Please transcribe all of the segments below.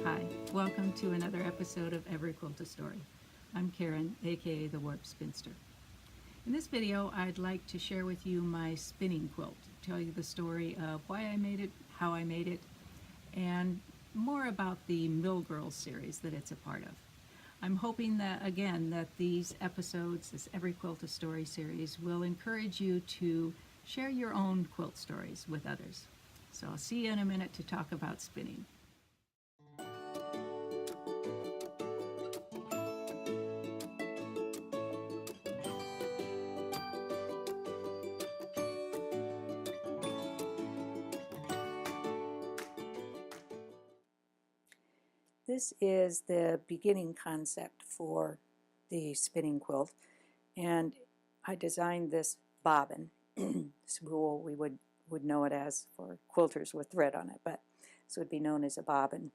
Hi, welcome to another episode of Every Quilt a Story. I'm Karen, aka the Warp Spinster. In this video, I'd like to share with you my spinning quilt, tell you the story of why I made it, how I made it, and more about the Mill Girls series that it's a part of. I'm hoping that, again, that these episodes, this Every Quilt a Story series, will encourage you to share your own quilt stories with others. So I'll see you in a minute to talk about spinning. This is the beginning concept for the spinning quilt, and I designed this bobbin. Spool we would know it as for quilters with thread on it, but this would be known as a bobbin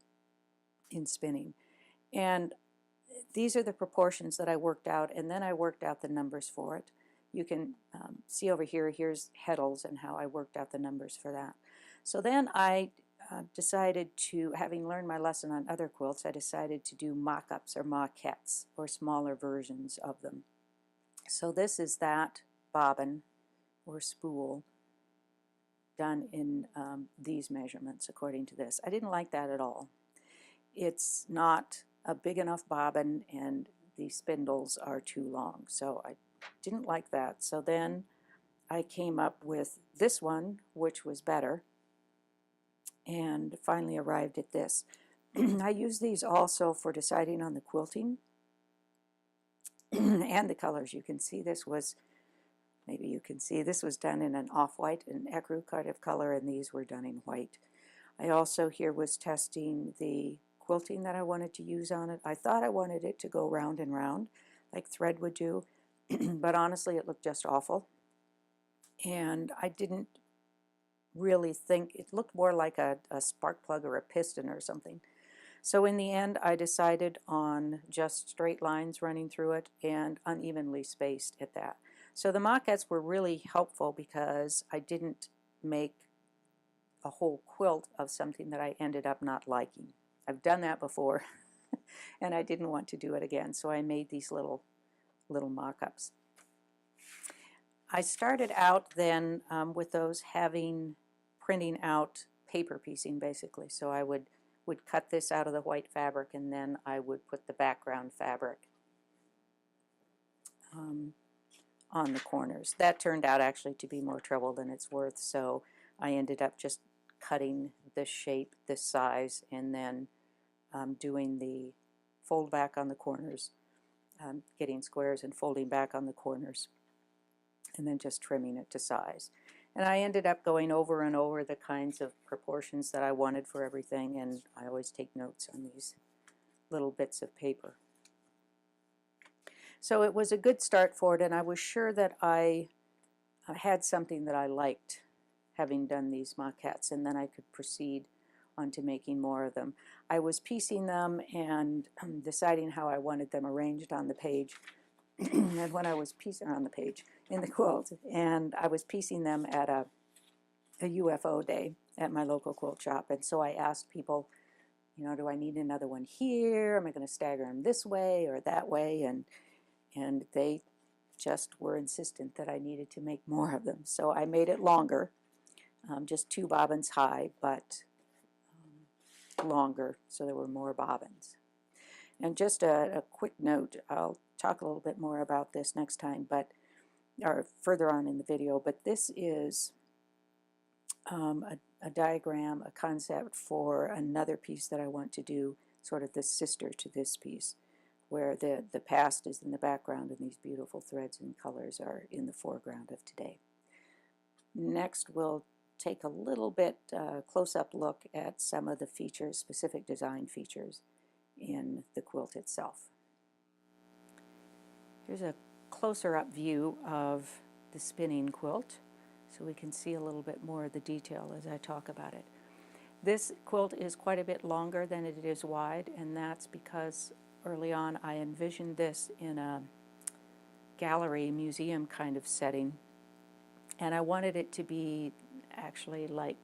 in spinning. And these are the proportions that I worked out, and then I worked out the numbers for it. You can see over here, here's heddles and how I worked out the numbers for that. So then I decided to, having learned my lesson on other quilts, I decided to do mock-ups or maquettes, or smaller versions of them. So this is that bobbin or spool done in these measurements according to this. I didn't like that at all. It's not a big enough bobbin and the spindles are too long, so I didn't like that. So then I came up with this one, which was better, and finally arrived at this. I use these also for deciding on the quilting and the colors. You can see this was, maybe you can see this was done in an off-white, an ecru kind of color, and these were done in white. I also here was testing the quilting that I wanted to use on it. I thought I wanted it to go round and round like thread would do, but honestly it looked just awful, and I didn't really think, it looked more like a spark plug or a piston or something. So in the end I decided on just straight lines running through it and unevenly spaced at that. So the maquettes were really helpful because I didn't make a whole quilt of something that I ended up not liking. I've done that before and I didn't want to do it again, so I made these little mock-ups. I started out then with those having printing out paper piecing basically. So I would cut this out of the white fabric and then I would put the background fabric on the corners. That turned out actually to be more trouble than it's worth, so I ended up just cutting this shape, this size, and then doing the fold back on the corners, getting squares and folding back on the corners, and then just trimming it to size. And I ended up going over and over the kinds of proportions that I wanted for everything, and I always take notes on these little bits of paper. So it was a good start for it, and I was sure that I had something that I liked having done these maquettes, and then I could proceed on to making more of them. I was piecing them and deciding how I wanted them arranged on the page. And when I was piecing on the page in the quilt, and I was piecing them at a UFO day at my local quilt shop, and so I asked people, you know, do I need another one here? Am I going to stagger them this way or that way? And they just were insistent that I needed to make more of them. So I made it longer, just 2 bobbins high, but longer, so there were more bobbins. And just a quick note, I'll talk a little bit more about this next time, or further on in the video, but this is a diagram, a concept for another piece that I want to do, sort of the sister to this piece, where the past is in the background and these beautiful threads and colors are in the foreground of today. Next, we'll take a little bit close-up look at some of the features, specific design features in the quilt itself. Here's a closer-up view of the spinning quilt, so we can see a little bit more of the detail as I talk about it. This quilt is quite a bit longer than it is wide, and that's because early on I envisioned this in a gallery, museum kind of setting, and I wanted it to be actually like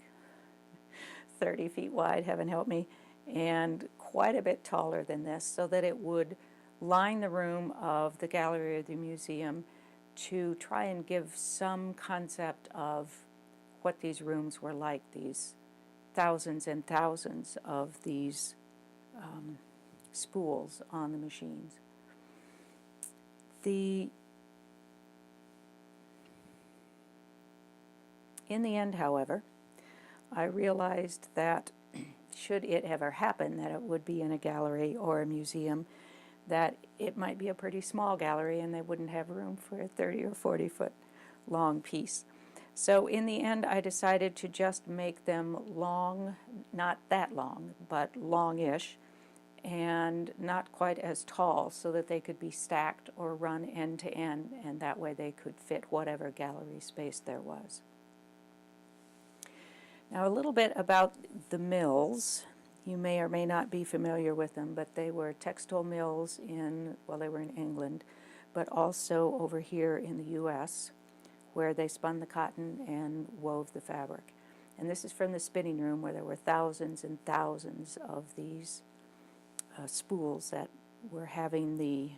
30 feet wide, heaven help me, and quite a bit taller than this so that it would line the room of the gallery or the museum to try and give some concept of what these rooms were like, these thousands and thousands of these spools on the machines. In the end, however, I realized that should it ever happen that it would be in a gallery or a museum, that it might be a pretty small gallery and they wouldn't have room for a 30 or 40 foot long piece. So in the end, I decided to just make them long, not that long, but longish, and not quite as tall, so that they could be stacked or run end to end, and that way they could fit whatever gallery space there was. Now a little bit about the mills. You may or may not be familiar with them, but they were textile mills they were in England, but also over here in the U.S., where they spun the cotton and wove the fabric. And this is from the spinning room, where there were thousands and thousands of these spools that were having the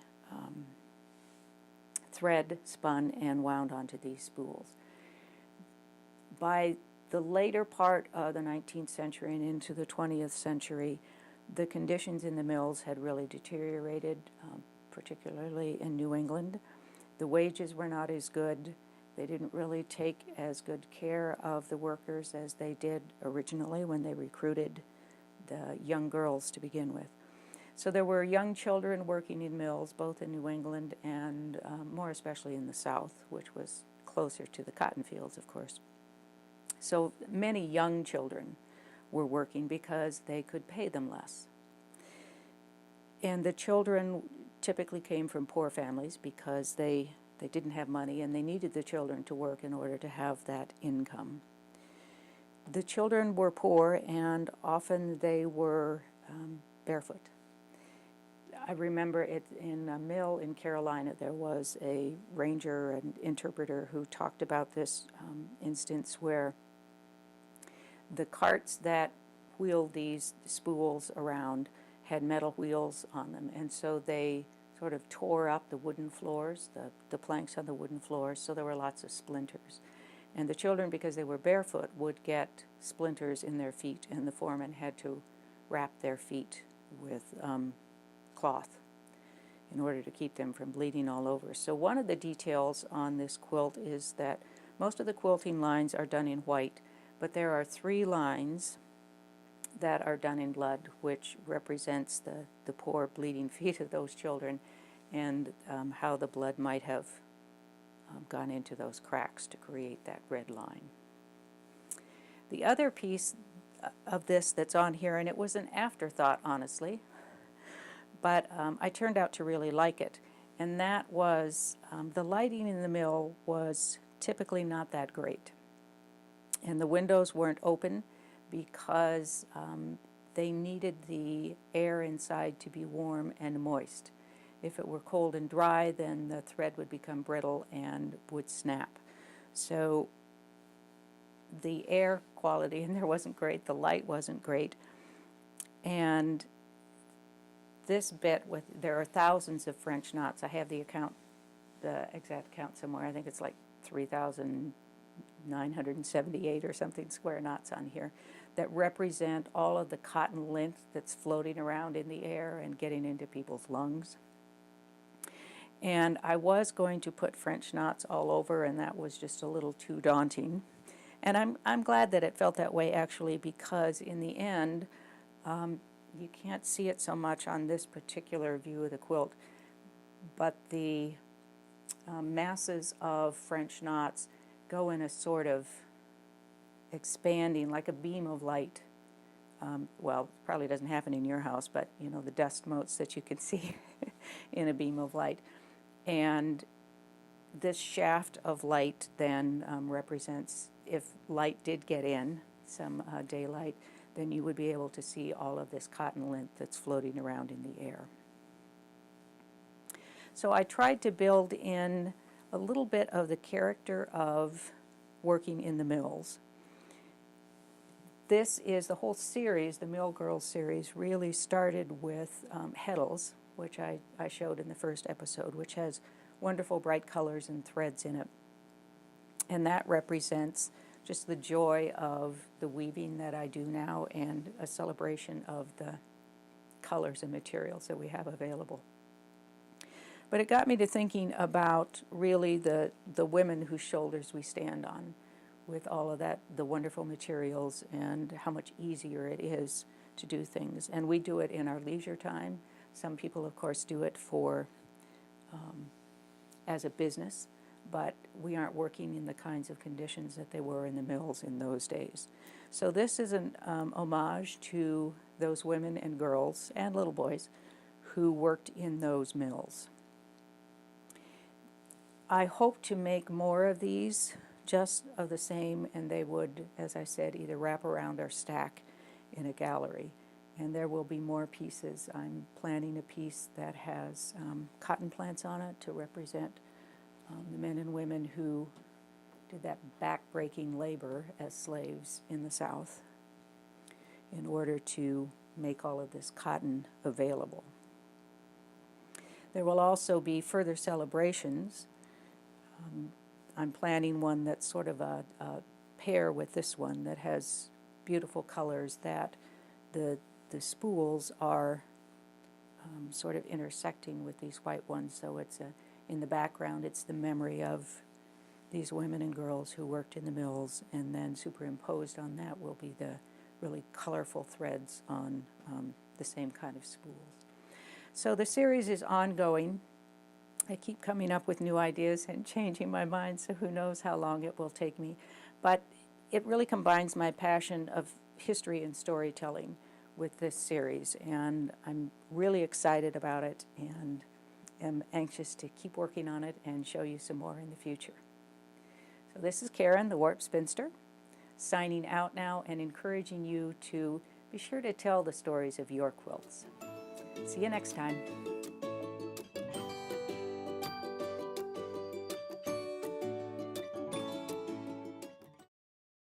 thread spun and wound onto these spools. By the later part of the 19th century and into the 20th century, the conditions in the mills had really deteriorated, particularly in New England. The wages were not as good. They didn't really take as good care of the workers as they did originally when they recruited the young girls to begin with. So there were young children working in mills, both in New England and more especially in the South, which was closer to the cotton fields, of course. So many young children were working because they could pay them less. And the children typically came from poor families because they didn't have money, and they needed the children to work in order to have that income. The children were poor, and often they were barefoot. I remember it in a mill in Carolina. There was a ranger and interpreter who talked about this instance where the carts that wheeled these spools around had metal wheels on them, and so they sort of tore up the wooden floors, the planks on the wooden floors, so there were lots of splinters. And the children, because they were barefoot, would get splinters in their feet, and the foreman had to wrap their feet with cloth in order to keep them from bleeding all over. So one of the details on this quilt is that most of the quilting lines are done in white, but there are 3 lines that are done in blood, which represents the poor bleeding feet of those children, and how the blood might have gone into those cracks to create that red line. The other piece of this that's on here, and it was an afterthought, honestly, but I turned out to really like it, and that was the lighting in the mill was typically not that great. And the windows weren't open because they needed the air inside to be warm and moist. If it were cold and dry, then the thread would become brittle and would snap. So the air quality in there wasn't great, the light wasn't great, and this bit, there are thousands of French knots. I have the exact count somewhere. I think it's like 3,978 or something square knots on here that represent all of the cotton lint that's floating around in the air and getting into people's lungs. And I was going to put French knots all over, and that was just a little too daunting. And I'm glad that it felt that way, actually, because in the end, you can't see it so much on this particular view of the quilt, but the masses of French knots go in a sort of expanding, like a beam of light. Well, it probably doesn't happen in your house, but you know, the dust motes that you can see in a beam of light. And this shaft of light then represents, if light did get in, some daylight, then you would be able to see all of this cotton lint that's floating around in the air. So I tried to build in a little bit of the character of working in the mills. This is the whole series, the Mill Girls series, really started with Heddles, which I showed in the first episode, which has wonderful bright colors and threads in it. And that represents just the joy of the weaving that I do now and a celebration of the colors and materials that we have available. But it got me to thinking about really the women whose shoulders we stand on with all of that, the wonderful materials and how much easier it is to do things. And we do it in our leisure time. Some people, of course, do it for as a business, but we aren't working in the kinds of conditions that they were in the mills in those days. So this is an homage to those women and girls and little boys who worked in those mills. I hope to make more of these just of the same, and they would, as I said, either wrap around or stack in a gallery. And there will be more pieces. I'm planning a piece that has cotton plants on it to represent the men and women who did that back-breaking labor as slaves in the South in order to make all of this cotton available. There will also be further celebrations. I'm planning one that's sort of a pair with this one that has beautiful colors that the spools are sort of intersecting with these white ones, so it's in the background it's the memory of these women and girls who worked in the mills, and then superimposed on that will be the really colorful threads on the same kind of spools. So the series is ongoing. I keep coming up with new ideas and changing my mind, so who knows how long it will take me. But it really combines my passion of history and storytelling with this series, and I'm really excited about it and am anxious to keep working on it and show you some more in the future. So this is Karen, the Warp Spinster, signing out now and encouraging you to be sure to tell the stories of your quilts. See you next time.